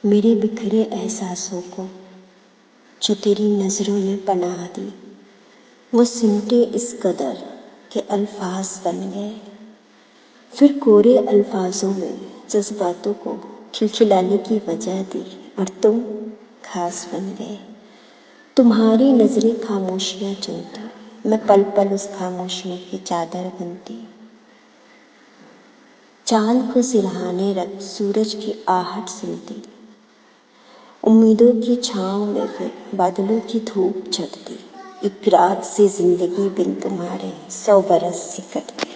मेरे बिखरे एहसासों को जो तेरी नज़रों ने पनाह दी, वो सिमटे इस कदर के अल्फाज बन गए। फिर कोरे अल्फाजों में जज्बातों को खिलखिलाने की वजह दी और तुम खास बन गए। तुम्हारी नज़रें खामोशियाँ चुनती, मैं पल पल उस खामोशियों की चादर बनती। चांद को सिरहाने रख सूरज की आहट सुनती, उम्मीदों की छाँव में फिर बादलों की धूप चढ़ती। एक रात से जिंदगी बिन तुम्हारे 100 बरस सी कटती।